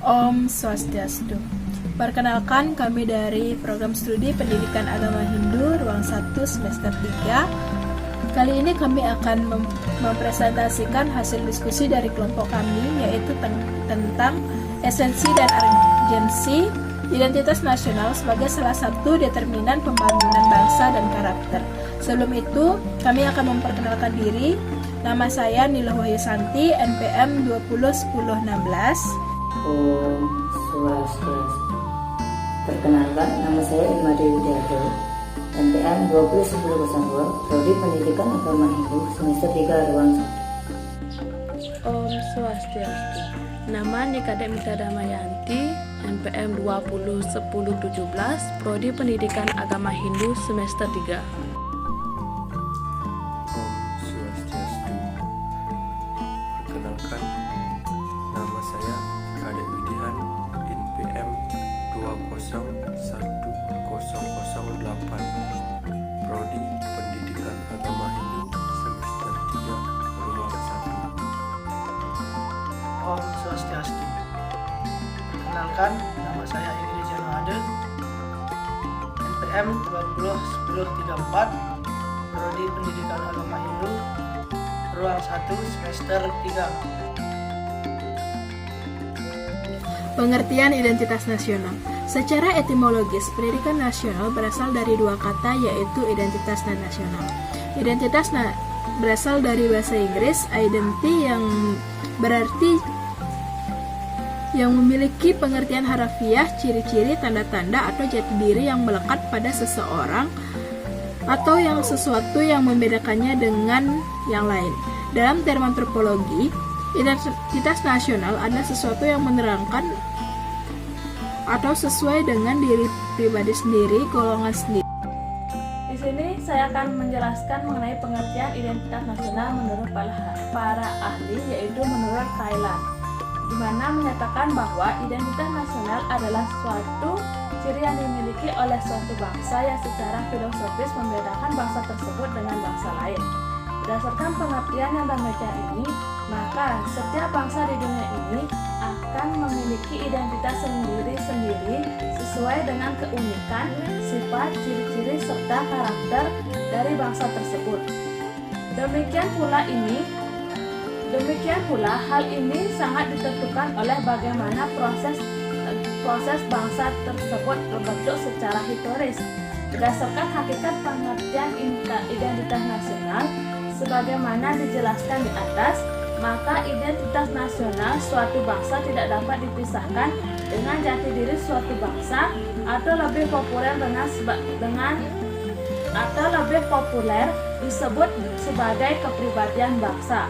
Om Swastiastu. Perkenalkan, kami dari Program Studi Pendidikan Agama Hindu Ruang 1 Semester 3. Kali ini kami akan mempresentasikan hasil diskusi dari kelompok kami, yaitu tentang esensi dan urgensi identitas nasional sebagai salah satu determinan pembangunan bangsa dan karakter. Sebelum itu, kami akan memperkenalkan diri. Nama saya Nila Wahyu Santi, NPM 201016. Om Swastiastu. Perkenalkan, nama saya Irma Dewi Widiarto, NPM 201002, Prodi Pendidikan Agama Hindu, semester 3 Ruang 1. Om Swastiastu. Nama Nika Demita Damayanti, NPM 201017, Prodi Pendidikan Agama Hindu, semester 3. Om Swastiastu. Perkenalkan, nama saya Kadek Widihan, NPM 201008, Prodi Pendidikan Agama Hindu, semester 3 Ruang 1. Om Swastiastu. Perkenalkan, nama saya Edi Januade, NPM 201034, Prodi Pendidikan Agama Hindu, Ruang 1 Semester 3. Pengertian identitas nasional. Secara etimologis, pendidikan nasional berasal dari dua kata, yaitu identitas dan nasional. Identitas berasal dari bahasa Inggris identity, yang berarti yang memiliki pengertian harafiah, ciri-ciri, tanda-tanda, atau jati diri yang melekat pada seseorang atau yang sesuatu yang membedakannya dengan yang lain. Dalam term antropologi, identitas nasional adalah sesuatu yang menerangkan atau sesuai dengan diri pribadi sendiri, golongan sendiri. Di sini saya akan menjelaskan mengenai pengertian identitas nasional menurut para ahli, yaitu menurut Thailand, di mana menyatakan bahwa identitas nasional adalah suatu ciri yang dimiliki oleh suatu bangsa yang secara filosofis membedakan bangsa tersebut dengan bangsa lain. Berdasarkan pengertian yang demikian ini, maka setiap bangsa di dunia ini akan memiliki identitas sendiri-sendiri sesuai dengan keunikan, sifat, ciri-ciri, serta karakter dari bangsa tersebut. Demikian pula hal ini sangat ditentukan oleh bagaimana proses bangsa tersebut terbentuk secara historis. Berdasarkan hakikat pengertian identitas nasional sebagaimana dijelaskan di atas, maka identitas nasional suatu bangsa tidak dapat dipisahkan dengan jati diri suatu bangsa atau lebih populer disebut sebagai kepribadian bangsa.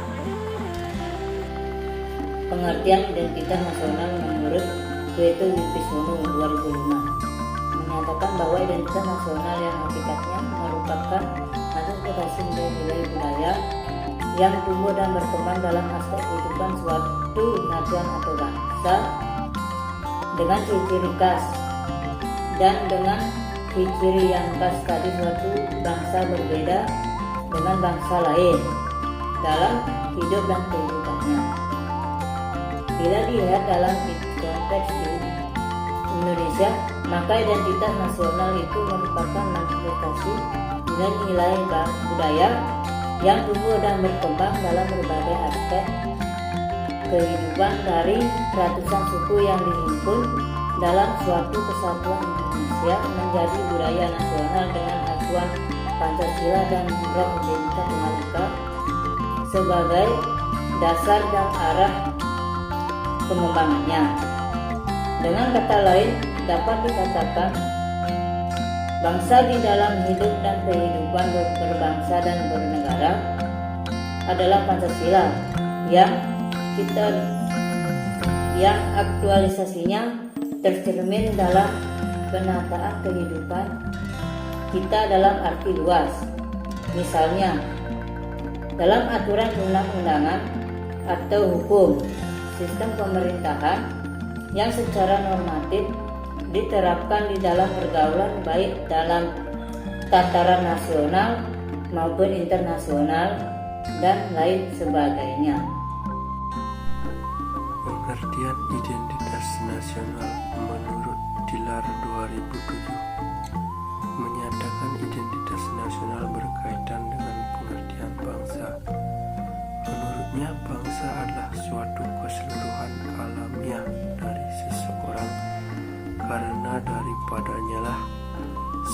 Pengertian identitas nasional menurut Kwetu Wibisono 2005 menyatakan bahwa identitas nasional yang hakikatnya merupakan manifestasi nilai budaya yang tumbuh dan berkembang dalam aspek kehidupan suatu nasional atau bangsa dengan ciri-ciri khas dan dengan ciri-ciri yang khas tadi suatu bangsa berbeda dengan bangsa lain dalam hidup dan kehidupannya. Bila dilihat dalam konteks di Indonesia, maka identitas nasional itu merupakan manifestasi nilai-nilai budaya yang tumbuh dan berkembang dalam berbagai aspek kehidupan dari ratusan suku yang dihimpun dalam suatu kesatuan Indonesia menjadi budaya nasional dengan acuan Pancasila dan Roh Bhinneka Tunggal Ika sebagai dasar dan arah pengembangannya. Dengan kata lain, dapat dikatakan bangsa di dalam hidup dan kehidupan berbangsa dan bernegara adalah Pancasila yang aktualisasinya tercermin dalam penataan kehidupan kita dalam arti luas. Misalnya, dalam aturan undang-undangan atau hukum, sistem pemerintahan yang secara normatif diterapkan di dalam pergaulan baik dalam tataran nasional maupun internasional dan lain sebagainya. Pengertian identitas nasional menurut Dilar 2007 menyatakan identitas nasional berkaitan dengan pengertian bangsa. Menurutnya, bangsa adalah suatu keseluruhan alamiah dari seseorang, karena daripadanya lah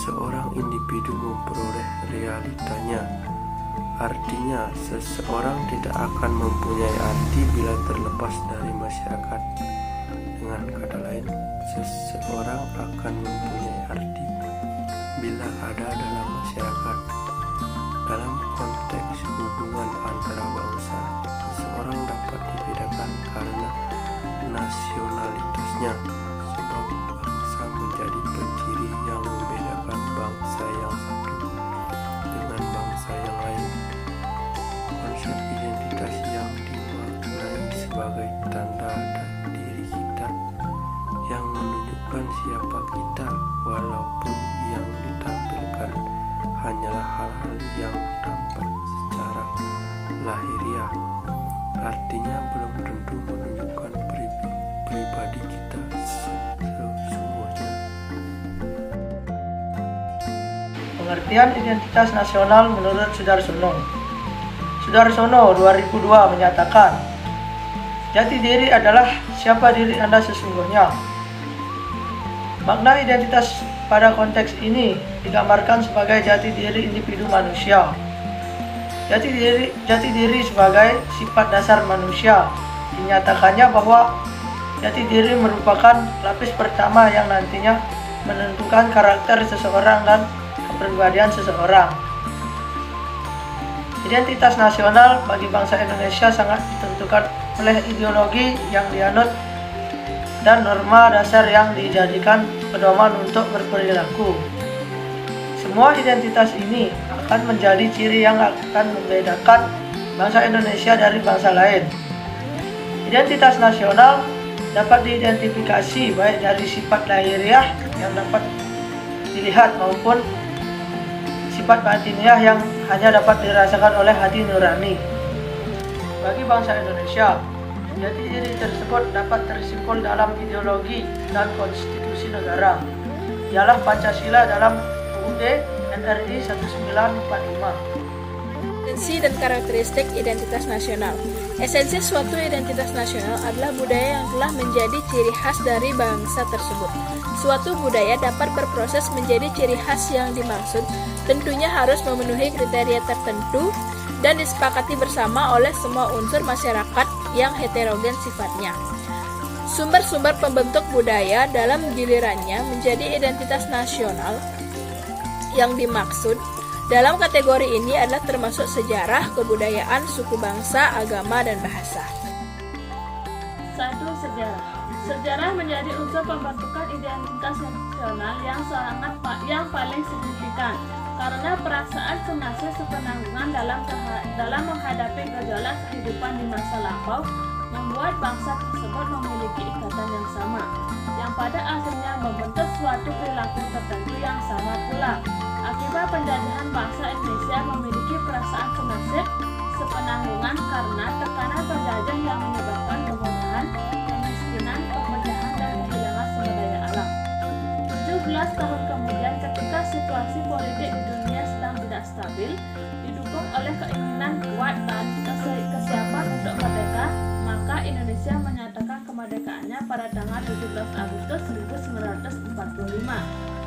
seorang individu memperoleh realitanya. Artinya, seseorang tidak akan mempunyai arti bila terlepas dari masyarakat. Dengan kata lain, seseorang akan mempunyai arti bila ada dalam masyarakat. Dalam konteks hubungan antara bangsa, seseorang dapat dibedakan karena nasionalitasnya, sebab bangsa menjadi penciri yang membedakan bangsa yang satu dengan bangsa yang lain. Konsep identitas yang dimaknai sebagai tanda diri kita yang menunjukkan siapa kita, walaupun yang ditampilkan hanyalah hal-hal yang tampak secara lahiriah, artinya belum tentu menunjukkan pribadi kita sesungguhnya. Pengertian identitas nasional menurut Sudarsono. Sudarsono 2002 menyatakan, jati diri adalah siapa diri Anda sesungguhnya. Makna identitas pada konteks ini digambarkan sebagai jati diri individu manusia. Jati diri sebagai sifat dasar manusia. Dinyatakannya bahwa jati diri merupakan lapis pertama yang nantinya menentukan karakter seseorang dan kepribadian seseorang. Identitas nasional bagi bangsa Indonesia sangat ditentukan oleh ideologi yang dianut dan norma dasar yang dijadikan pedoman untuk berperilaku. Semua identitas ini akan menjadi ciri yang akan membedakan bangsa Indonesia dari bangsa lain. Identitas nasional dapat diidentifikasi baik dari sifat lahiriah yang dapat dilihat maupun sifat batiniah yang hanya dapat dirasakan oleh hati nurani. Bagi bangsa Indonesia, jati diri tersebut dapat tersimpul dalam ideologi dan konstitusi negara. Ialah Pancasila dalam UUD NRI 1945. Esensi dan karakteristik identitas nasional. Esensi suatu identitas nasional adalah budaya yang telah menjadi ciri khas dari bangsa tersebut. Suatu budaya dapat berproses menjadi ciri khas yang dimaksud, tentunya harus memenuhi kriteria tertentu dan disepakati bersama oleh semua unsur masyarakat yang heterogen sifatnya. Sumber-sumber pembentuk budaya dalam gilirannya menjadi identitas nasional yang dimaksud. Dalam kategori ini adalah termasuk sejarah, kebudayaan, suku bangsa, agama, dan bahasa. 1. Sejarah. Sejarah menjadi unsur pembentukan identitas nasional yang paling signifikan karena perasaan senasib sepenanggungan dalam menghadapi gejolak kehidupan di masa lampau membuat bangsa tersebut memiliki ikatan yang sama, yang pada akhirnya membentuk suatu perilaku tertentu yang sama pula. Akibat penjajahan, bangsa Indonesia memiliki perasaan senasib sepenanggungan karena tekanan penjajah yang menyebabkan kemudahan, kemiskinan, perpecahan, dan kehilangan sumber daya alam. 17 tahun kemudian, ketika situasi politik di dunia sedang tidak stabil, didukung oleh keinginan kuat dan kesiapan untuk merdeka, maka Indonesia menyatakan kemerdekaannya pada tanggal 17 Agustus 1945.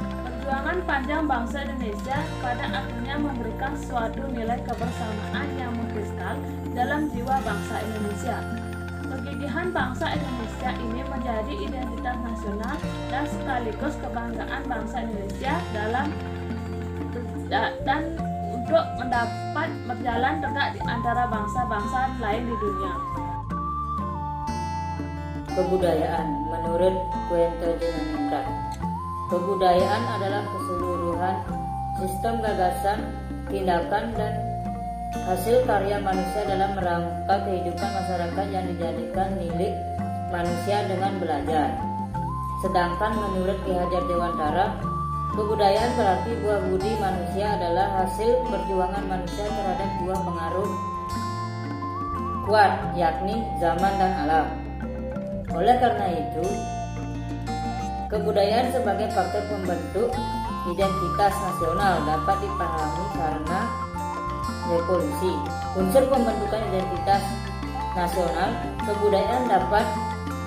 Perjuangan panjang bangsa Indonesia pada akhirnya memberikan suatu nilai kebersamaan yang mengkristal dalam jiwa bangsa Indonesia. Kegigihan bangsa Indonesia ini menjadi identitas nasional dan sekaligus kebanggaan bangsa Indonesia dan untuk mendapat berjalan tegak di antara bangsa-bangsa lain di dunia. Kebudayaan menurut Quentin Jenaningrat. Kebudayaan adalah keseluruhan sistem gagasan, tindakan, dan hasil karya manusia dalam rangka kehidupan masyarakat yang dijadikan milik manusia dengan belajar. Sedangkan menurut Ki Hajar Dewantara, kebudayaan berarti buah budi manusia adalah hasil perjuangan manusia terhadap dua pengaruh kuat, yakni zaman dan alam. Oleh karena itu, kebudayaan sebagai faktor pembentuk identitas nasional dapat dipahami karena revolusi. Unsur pembentukan identitas nasional kebudayaan dapat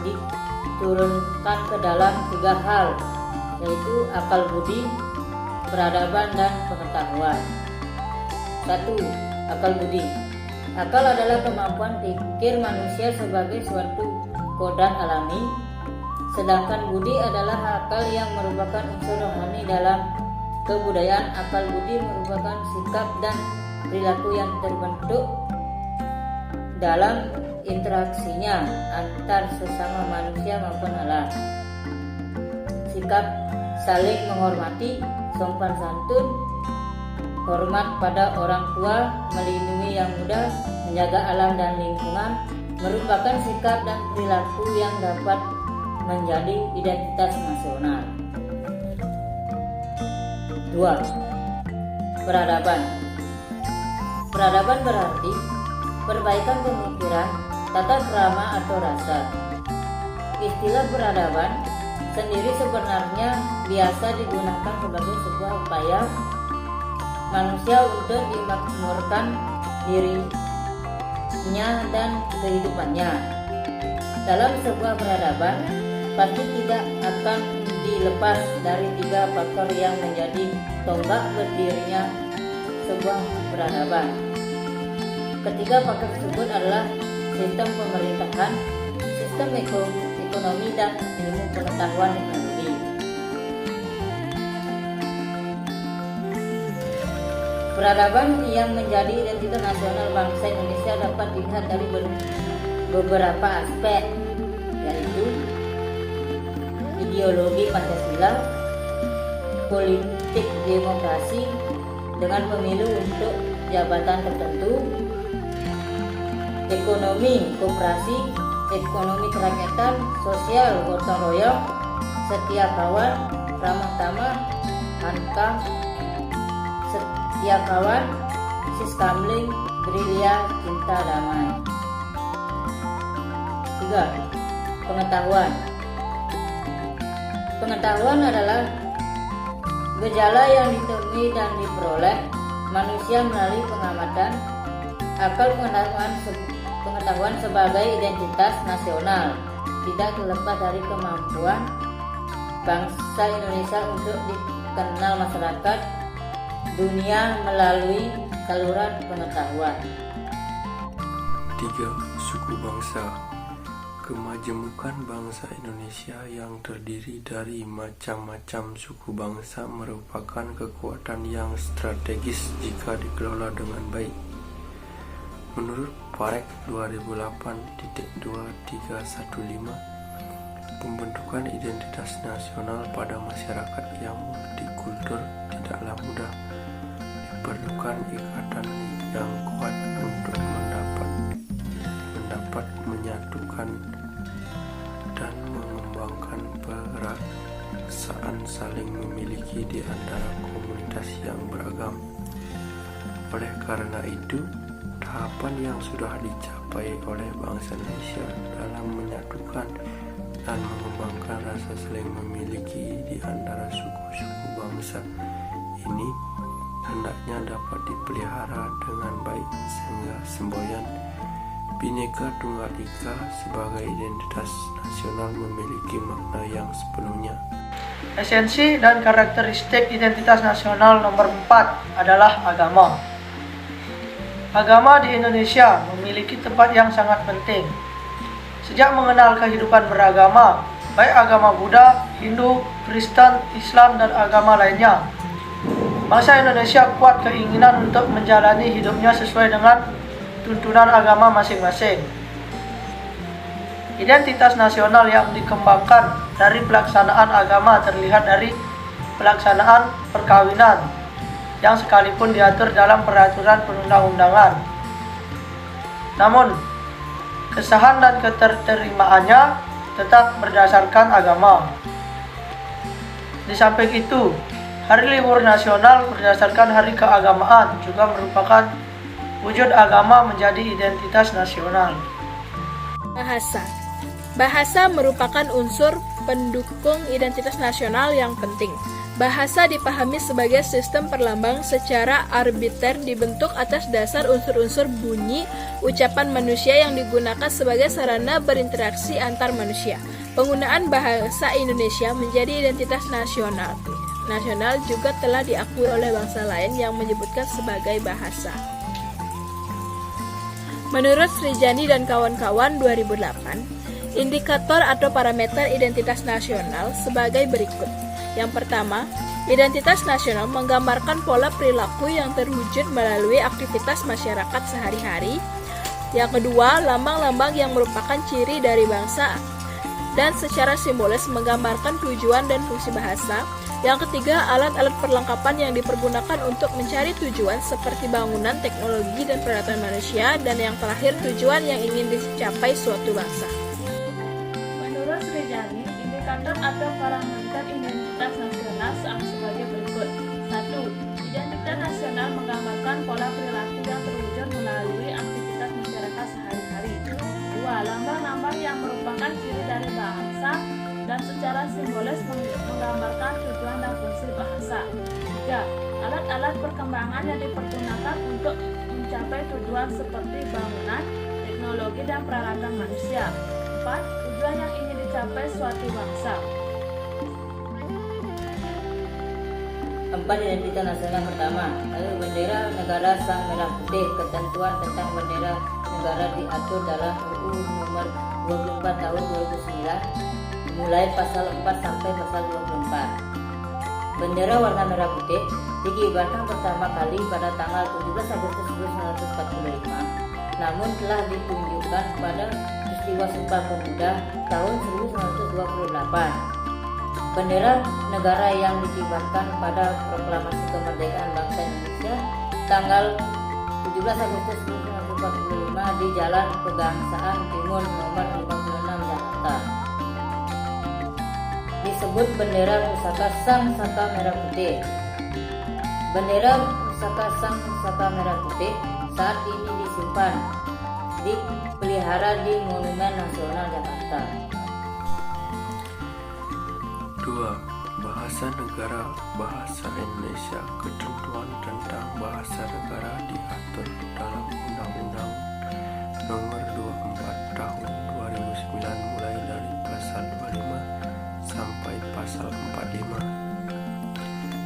diturunkan ke dalam 3 hal, yaitu akal budi, peradaban, dan pengetahuan. 1. Akal budi. Akal adalah kemampuan pikir manusia sebagai suatu kodrat alami, sedangkan budi adalah akal yang merupakan unsur rohani dalam kebudayaan. Akal budi merupakan sikap dan perilaku yang terbentuk dalam interaksinya antar sesama manusia maupun alam. Sikap saling menghormati, sopan santun, hormat pada orang tua, melindungi yang muda, menjaga alam dan lingkungan merupakan sikap dan perilaku yang dapat menjadi identitas nasional. 2. Peradaban. Peradaban berarti perbaikan pemikiran, tata krama atau rasa. Istilah peradaban sendiri sebenarnya biasa digunakan sebagai sebuah upaya manusia untuk memakmurkan dirinya dan kehidupannya. Dalam sebuah peradaban pasti tidak akan dilepas dari 3 faktor yang menjadi tonggak berdirinya sebuah peradaban. Ketiga faktor tersebut adalah sistem pemerintahan, sistem ekonomi, dan ilmu pengetahuan teknologi. Peradaban yang menjadi identitas nasional bangsa Indonesia dapat dilihat dari beberapa aspek, yaitu ideologi Pancasila, politik demokrasi dengan pemilu untuk jabatan tertentu, ekonomi koperasi, ekonomi kerakyatan, sosial gotong royong, setia kawan, ramah tamah, hankam, setia kawan, siskamling, gerilya, cinta damai. 3. Pengetahuan. Pengetahuan adalah gejala yang ditemui dan diperoleh manusia melalui pengamatan. Akal pengetahuan sebagai identitas nasional tidak terlepas dari kemampuan bangsa Indonesia untuk dikenal masyarakat dunia melalui saluran pengetahuan. 3. Suku bangsa. Kemajemukan bangsa Indonesia yang terdiri dari macam-macam suku bangsa merupakan kekuatan yang strategis jika dikelola dengan baik. Menurut Parek 2008.2315, pembentukan identitas nasional pada masyarakat yang multikultur tidaklah mudah. Diperlukan ikatan yang kuat untuk mendapat menyatukan dan mengembangkan perasaan saling memiliki di antara komunitas yang beragam. Oleh karena itu, tahapan yang sudah dicapai oleh bangsa Indonesia dalam menyatukan dan mengembangkan rasa saling memiliki di antara suku-suku bangsa ini hendaknya dapat dipelihara dengan baik sehingga semboyan Bhinneka Tunggal Ika sebagai identitas nasional memiliki makna yang sepenuhnya. Esensi dan karakteristik identitas nasional nomor 4 adalah agama. Agama di Indonesia memiliki tempat yang sangat penting. Sejak mengenal kehidupan beragama, baik agama Buddha, Hindu, Kristen, Islam, dan agama lainnya, bangsa Indonesia kuat keinginan untuk menjalani hidupnya sesuai dengan tuntunan agama masing-masing. Identitas nasional yang dikembangkan dari pelaksanaan agama terlihat dari pelaksanaan perkawinan yang sekalipun diatur dalam peraturan perundang-undangan. Namun, kesahan dan keterterimaannya tetap berdasarkan agama. Di samping itu, Hari Libur Nasional berdasarkan hari keagamaan juga merupakan wujud agama menjadi identitas nasional. Bahasa. Bahasa merupakan unsur pendukung identitas nasional yang penting. Bahasa dipahami sebagai sistem perlambang secara arbiter dibentuk atas dasar unsur-unsur bunyi ucapan manusia yang digunakan sebagai sarana berinteraksi antar manusia. Penggunaan bahasa Indonesia menjadi identitas nasional juga telah diakui oleh bangsa lain yang menyebutkan sebagai bahasa. Menurut Srijani dan kawan-kawan 2008, indikator atau parameter identitas nasional sebagai berikut. Yang pertama, identitas nasional menggambarkan pola perilaku yang terwujud melalui aktivitas masyarakat sehari-hari. Yang kedua, lambang-lambang yang merupakan ciri dari bangsa dan secara simbolis menggambarkan tujuan dan fungsi bahasa. Yang ketiga, alat-alat perlengkapan yang dipergunakan untuk mencari tujuan seperti bangunan, teknologi, dan peralatan manusia. Dan yang terakhir, tujuan yang ingin dicapai suatu bangsa. Menurut Srijani, indikator atau parameter identitas nasional sebagai berikut. 1. Identitas nasional menggambarkan pola perilaku yang terwujud melalui aktivitas masyarakat sehari-hari. 2. Lambang-lambang yang merupakan ciri dari bangsa dan secara simbolis menggambarkan tujuan dan fungsi bahasa. 3. Alat-alat perkembangan yang dipergunakan untuk mencapai tujuan seperti bangunan, teknologi, dan peralatan manusia. 4. Tujuan yang ingin dicapai suatu bangsa. 4. Identitas nasional pertama, lalu bendera negara sang merah putih. Ketentuan tentang bendera negara diatur dalam UU nomor 24 tahun 2009, mulai pasal 4 sampai pasal 24. Bendera warna merah putih dikibarkan pertama kali pada tanggal 17 Agustus 1945, namun telah ditunjukkan pada peristiwa Sumpah Pemuda tahun 1928. Bendera negara yang dikibarkan pada proklamasi kemerdekaan bangsa Indonesia tanggal 17 Agustus 1945 di Jalan Pegangsaan Timur nomor 56 Jakarta. Disebut bendera pusaka Sang Saka Merah Putih. Bendera pusaka Sang Saka Merah Putih saat ini disimpan dipelihara di Monumen Nasional Jakarta. 2. Bahasa negara Bahasa Indonesia. Ketentuan tentang bahasa negara diatur dalam Undang-Undang Nomor 24 Tahun 2009 mulai dari pasal 25 sampai pasal 45.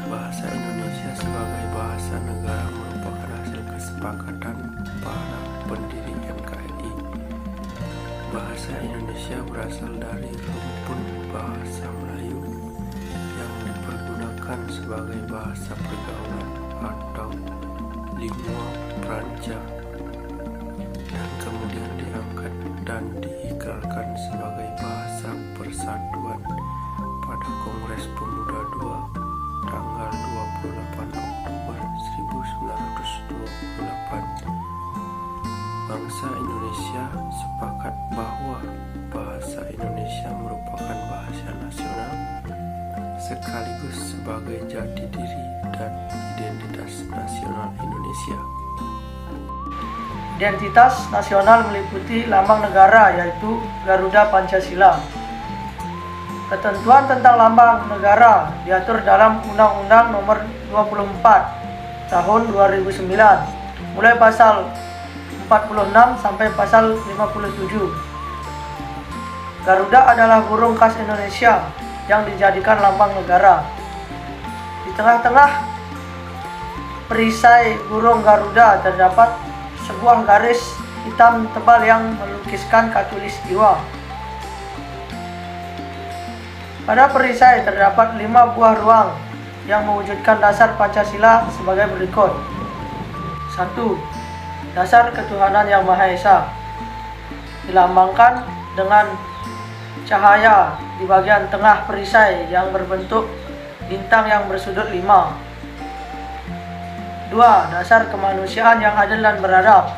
Bahasa Indonesia sebagai bahasa negara merupakan hasil kesepakatan para pendiri NKRI. Bahasa Indonesia berasal dari rumpun bahasa Melayu yang dipergunakan sebagai bahasa pergaulan atau lingua franca dan kemudian diangkat dan diikrarkan sebagai bahasa persatuan pada Kongres Pemuda II tanggal 28 Oktober 1928. Bangsa Indonesia sepakat bahwa bahasa Indonesia merupakan bahasa nasional sekaligus sebagai jati diri dan identitas nasional Indonesia. Identitas nasional meliputi lambang negara yaitu Garuda Pancasila. Ketentuan tentang lambang negara diatur dalam Undang-Undang Nomor 24 Tahun 2009, mulai pasal 46 sampai pasal 57. Garuda adalah burung khas Indonesia yang dijadikan lambang negara. Di tengah-tengah perisai burung Garuda terdapat sebuah garis hitam tebal yang melukiskan khatulistiwa. Pada perisai terdapat 5 buah ruang yang mewujudkan dasar Pancasila sebagai berikut. 1. Dasar ketuhanan yang Maha Esa, dilambangkan dengan cahaya di bagian tengah perisai yang berbentuk bintang yang bersudut 5. 2. Dasar kemanusiaan yang adil dan beradab,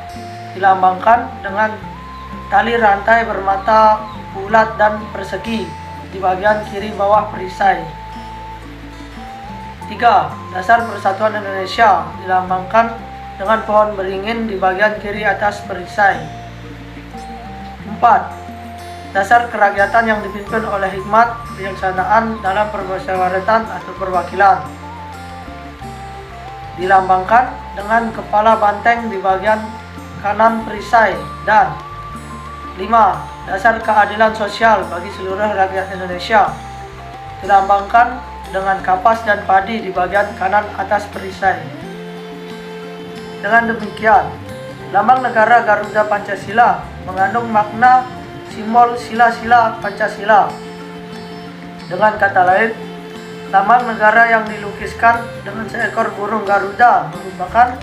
dilambangkan dengan tali rantai bermata bulat dan persegi di bagian kiri bawah perisai. 3. Dasar Persatuan Indonesia, dilambangkan dengan pohon beringin di bagian kiri atas perisai. 4. dasar kerakyatan yang dipimpin oleh hikmat kebijaksanaan dalam permusyawaratan atau perwakilan. Dilambangkan dengan kepala banteng di bagian kanan perisai. Dan 5. Dasar keadilan sosial bagi seluruh rakyat Indonesia. Dilambangkan dengan kapas dan padi di bagian kanan atas perisai. Dengan demikian, lambang negara Garuda Pancasila mengandung makna simbol sila-sila Pancasila. Dengan kata lain, lambang negara yang dilukiskan dengan seekor burung Garuda merupakan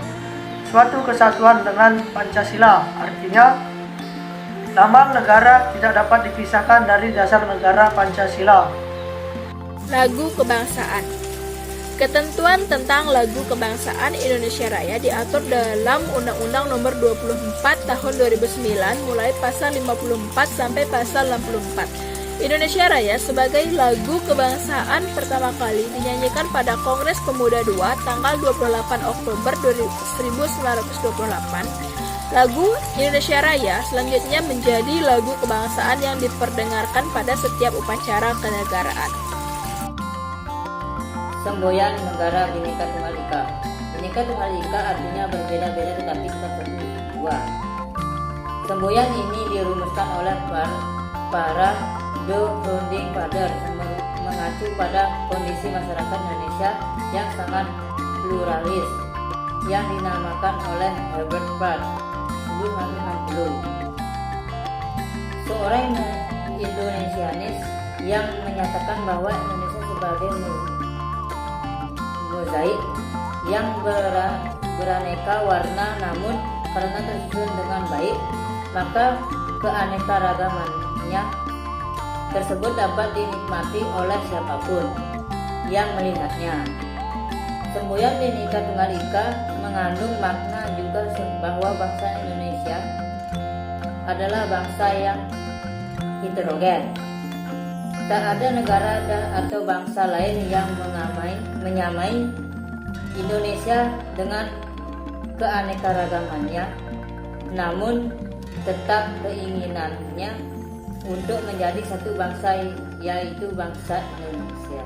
suatu kesatuan dengan Pancasila. Artinya, lambang negara tidak dapat dipisahkan dari dasar negara Pancasila. Lagu kebangsaan. Ketentuan tentang lagu kebangsaan Indonesia Raya diatur dalam Undang-Undang Nomor 24 Tahun 2009 mulai pasal 54 sampai pasal 64. Indonesia Raya sebagai lagu kebangsaan pertama kali dinyanyikan pada Kongres Pemuda II tanggal 28 Oktober 1928. Lagu Indonesia Raya selanjutnya menjadi lagu kebangsaan yang diperdengarkan pada setiap upacara kenegaraan. Semboyan negara Bhinneka Tunggal Ika. Bhinneka Tunggal Ika artinya berbeda-beda tetapi kita satu dua. Semboyan ini dirumuskan oleh para The Founding Fathers mengacu pada kondisi masyarakat Indonesia yang sangat pluralis yang dinamakan oleh Herbert Pratt 1960. Seorang Indonesianis yang menyatakan bahwa Indonesia sebagai mozaik yang beraneka warna, namun karena tersusun dengan baik, maka keanekaragamannya tersebut dapat dinikmati oleh siapapun yang melihatnya. Semboyan Bhinneka Tunggal Ika mengandung makna juga bahwa bangsa Indonesia adalah bangsa yang heterogen. Tak ada negara atau bangsa lain yang menyamai Indonesia dengan keanekaragamannya, namun tetap keinginannya untuk menjadi satu bangsa, yaitu bangsa Indonesia.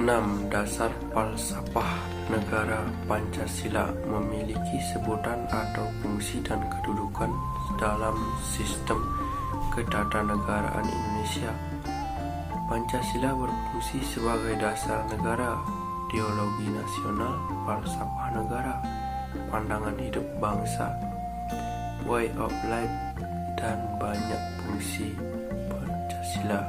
6. Dasar falsafah negara Pancasila memiliki sebutan atau fungsi dan kedudukan dalam sistem ketatanegaraan Indonesia. Pancasila berfungsi sebagai dasar negara, ideologi nasional, falsafah negara, pandangan hidup bangsa, way of life, dan banyak fungsi Pancasila.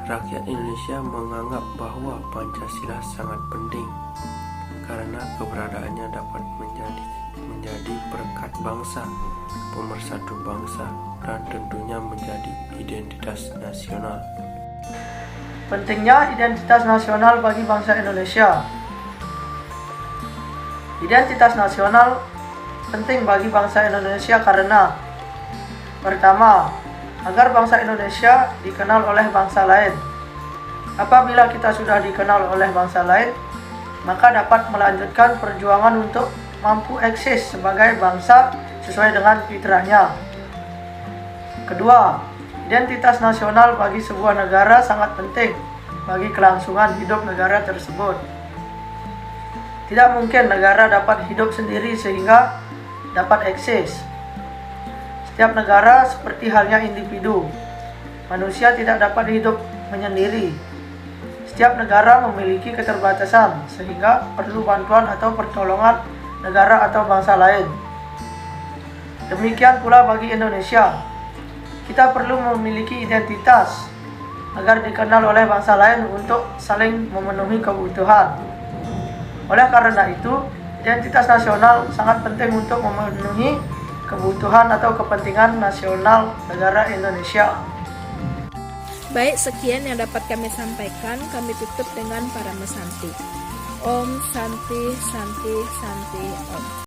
Rakyat Indonesia menganggap bahwa Pancasila sangat penting karena keberadaannya dapat menjadi perekat bangsa, pemersatu bangsa, dan tentunya menjadi identitas nasional. Pentingnya identitas nasional bagi bangsa Indonesia. Identitas nasional penting bagi bangsa Indonesia karena: pertama, agar bangsa Indonesia dikenal oleh bangsa lain. Apabila kita sudah dikenal oleh bangsa lain, maka dapat melanjutkan perjuangan untuk mampu eksis sebagai bangsa sesuai dengan fitrahnya. Kedua, identitas nasional bagi sebuah negara sangat penting bagi kelangsungan hidup negara tersebut. Tidak mungkin negara dapat hidup sendiri sehingga dapat eksis. Setiap negara seperti halnya individu. Manusia tidak dapat hidup menyendiri. Setiap negara memiliki keterbatasan sehingga perlu bantuan atau pertolongan negara atau bangsa lain. Demikian pula bagi Indonesia. Kita perlu memiliki identitas agar dikenal oleh bangsa lain untuk saling memenuhi kebutuhan. Oleh karena itu, identitas nasional sangat penting untuk memenuhi kebutuhan atau kepentingan nasional negara Indonesia. Baik, sekian yang dapat kami sampaikan. Kami tutup dengan Parama Santi. Om Santi Santi Santi Om.